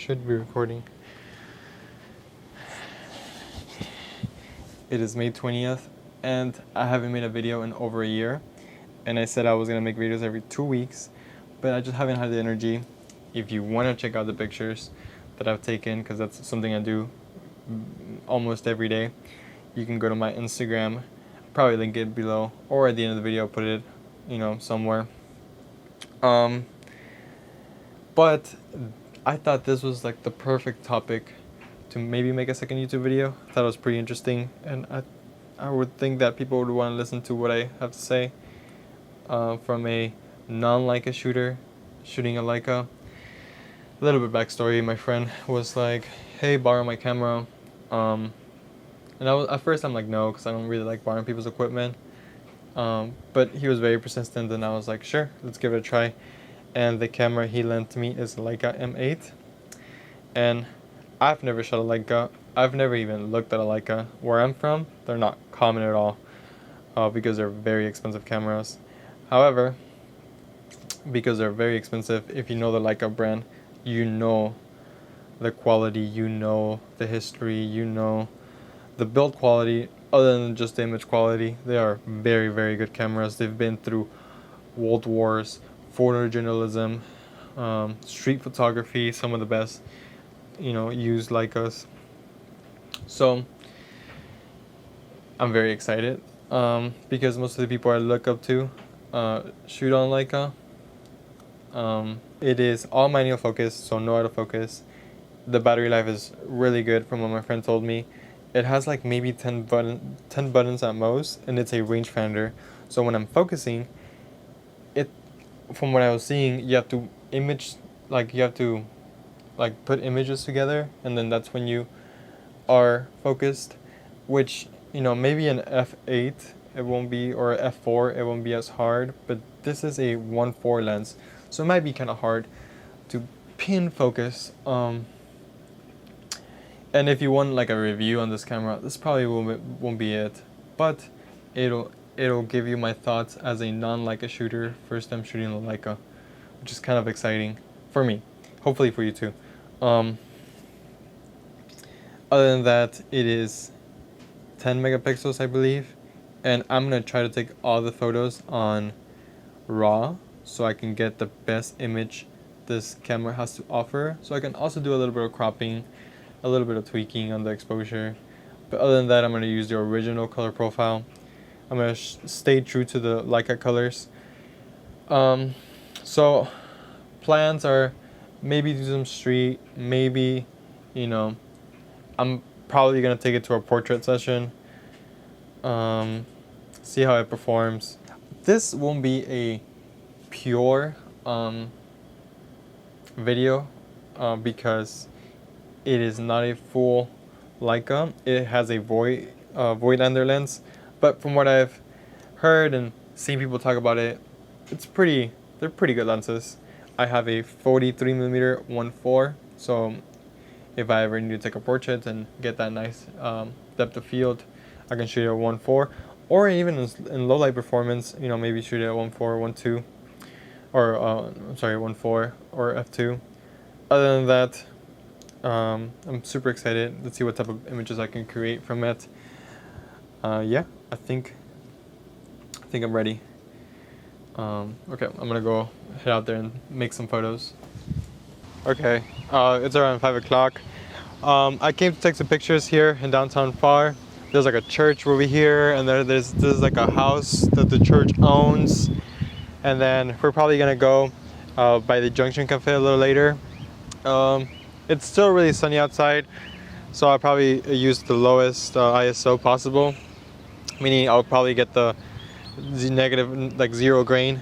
should be recording. It is May 20th, and I haven't made a video in over a year. And I said I was going to make videos every 2 weeks, but I just haven't had the energy. If you want to check out the pictures that I've taken, because that's something I do almost every day, you can go to my Instagram. Probably link it below, or at the end of the video, put it, somewhere. But I thought this was like the perfect topic to maybe make a second YouTube video. I thought it was pretty interesting, and I would think that people would want to listen to what I have to say from a non-Leica shooter shooting a Leica. A little bit backstory: my friend was like, "Hey, borrow my camera," and at first I'm like, no, because I don't really like borrowing people's equipment. But he was very persistent, and I was like, sure, let's give it a try. And the camera he lent me is Leica M8, and I've never shot a Leica. I've never even looked at a Leica. Where I'm from, they're not common at all, because they're very expensive cameras. However, because they're very expensive, if you know the Leica brand, you know the quality, you know the history, you know the build quality. Other than just the image quality, they are very, very good cameras. They've been through world wars, photojournalism, street photography, some of the best, used Leicas. So I'm very excited, because most of the people I look up to shoot on Leica. It is all manual focus, so no autofocus. The battery life is really good from what my friend told me. It has like maybe 10 buttons at most, and it's a rangefinder. So when I'm focusing, from what I was seeing, you have to put images together, and then that's when you are focused, which, maybe an f8 it won't be, or f4 it won't be as hard, but this is a 1.4 lens, so it might be kind of hard to pin focus. And if you want like a review on this camera, this probably won't be it, but it'll give you my thoughts as a non-Leica shooter, first time shooting a Leica, which is kind of exciting for me, hopefully for you too. Other than that, it is 10 megapixels, I believe, and I'm gonna try to take all the photos on RAW so I can get the best image this camera has to offer, so I can also do a little bit of cropping, a little bit of tweaking on the exposure. But other than that, I'm gonna use the original color profile. I'm going to stay true to the Leica colors. So plans are maybe do some street, maybe, I'm probably going to take it to a portrait session, see how it performs. This won't be a pure video, because it is not a full Leica. It has a Voigtlander lens. But from what I've heard and seen people talk about it, they're pretty good lenses. I have a 43mm 1.4, so if I ever need to take a portrait and get that nice depth of field, I can shoot it at 1.4, or even in low light performance, maybe shoot it at 1.4, 1.2, or 1.4 or f2. Other than that, I'm super excited. Let's see what type of images I can create from it. Yeah, I think I'm ready. Okay, I'm gonna go head out there and make some photos. Okay, it's around 5 o'clock. I came to take some pictures here in downtown Far. There's like a church over here, and there's like a house that the church owns. And then we're probably gonna go by the Junction Cafe a little later. It's still really sunny outside, so I'll probably use the lowest ISO possible. Meaning I'll probably get the negative, like 0 grain,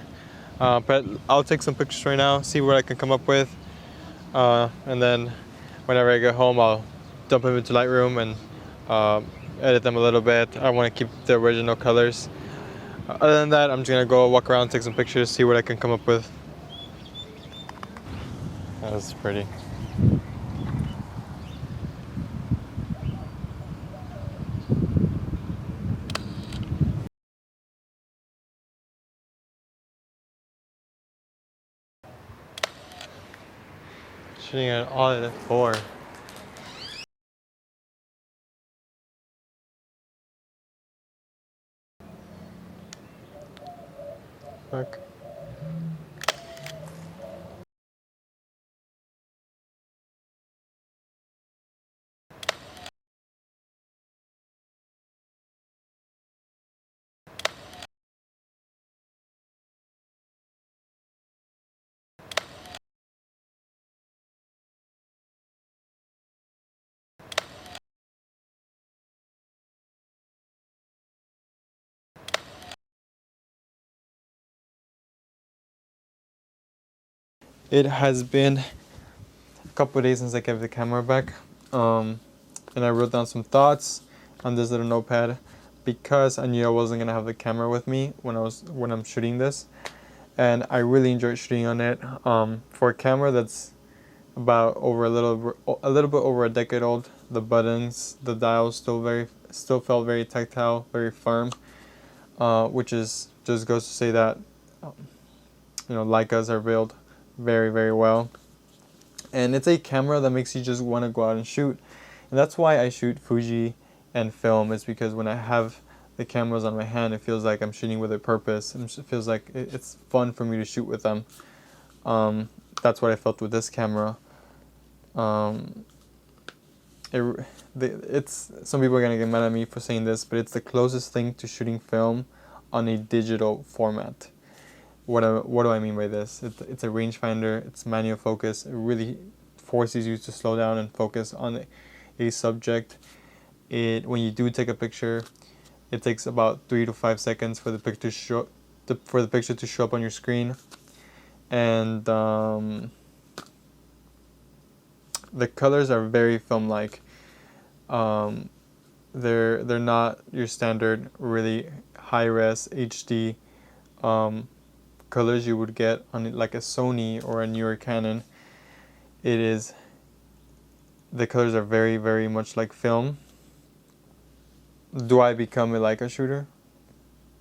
but I'll take some pictures right now, see what I can come up with, and then whenever I get home, I'll dump them into Lightroom and edit them a little bit. I want to keep the original colors. Other than that, I'm just gonna go walk around, take some pictures, see what I can come up with. That's pretty. shooting it all at 4. Look. It has been a couple of days since I gave the camera back, and I wrote down some thoughts on this little notepad because I knew I wasn't gonna have the camera with me when I'm shooting this, and I really enjoyed shooting on it. For a camera that's about a little bit over a decade old, the buttons, the dials still felt very tactile, very firm, which is just goes to say that Leicas are built very, very well. And it's a camera that makes you just want to go out and shoot. And that's why I shoot Fuji and film, is because when I have the cameras on my hand, it feels like I'm shooting with a purpose. And it feels like it's fun for me to shoot with them. That's what I felt with this camera. It's some people are going to get mad at me for saying this, but it's the closest thing to shooting film on a digital format. What do I mean by this? It's a rangefinder. It's manual focus. It really forces you to slow down and focus on a subject. When you do take a picture, it takes about 3 to 5 seconds for the picture to show up on your screen, and the colors are very film-like. They're not your standard really high-res HD colors you would get on like a Sony or a newer Canon. The colors are very, very much like film. Do I become a Leica shooter?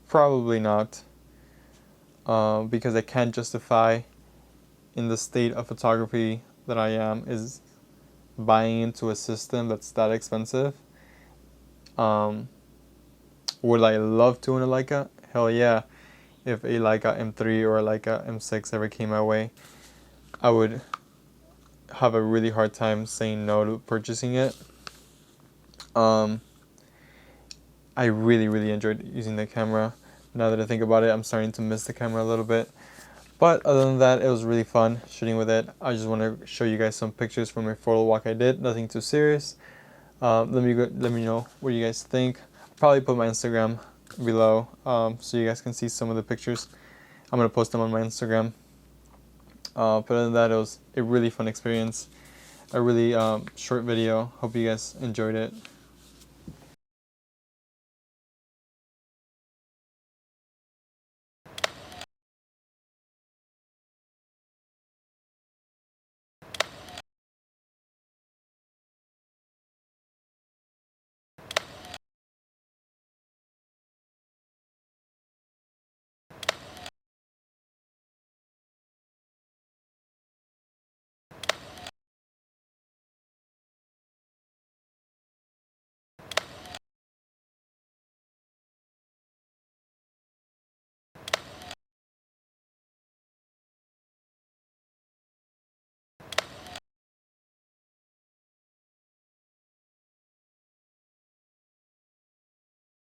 Probably not, because I can't justify, in the state of photography that I am, is buying into a system that's that expensive. Would I love to own a Leica? Hell yeah. If a Leica M3 or a Leica M6 ever came my way, I would have a really hard time saying no to purchasing it. I really, really enjoyed using the camera. Now that I think about it, I'm starting to miss the camera a little bit. But other than that, it was really fun shooting with it. I just want to show you guys some pictures from a photo walk I did. Nothing too serious. Let me know what you guys think. I'll probably put my Instagram below, so you guys can see some of the pictures. I'm gonna post them on my Instagram. But other than that, it was a really fun experience. A really short video. Hope you guys enjoyed it.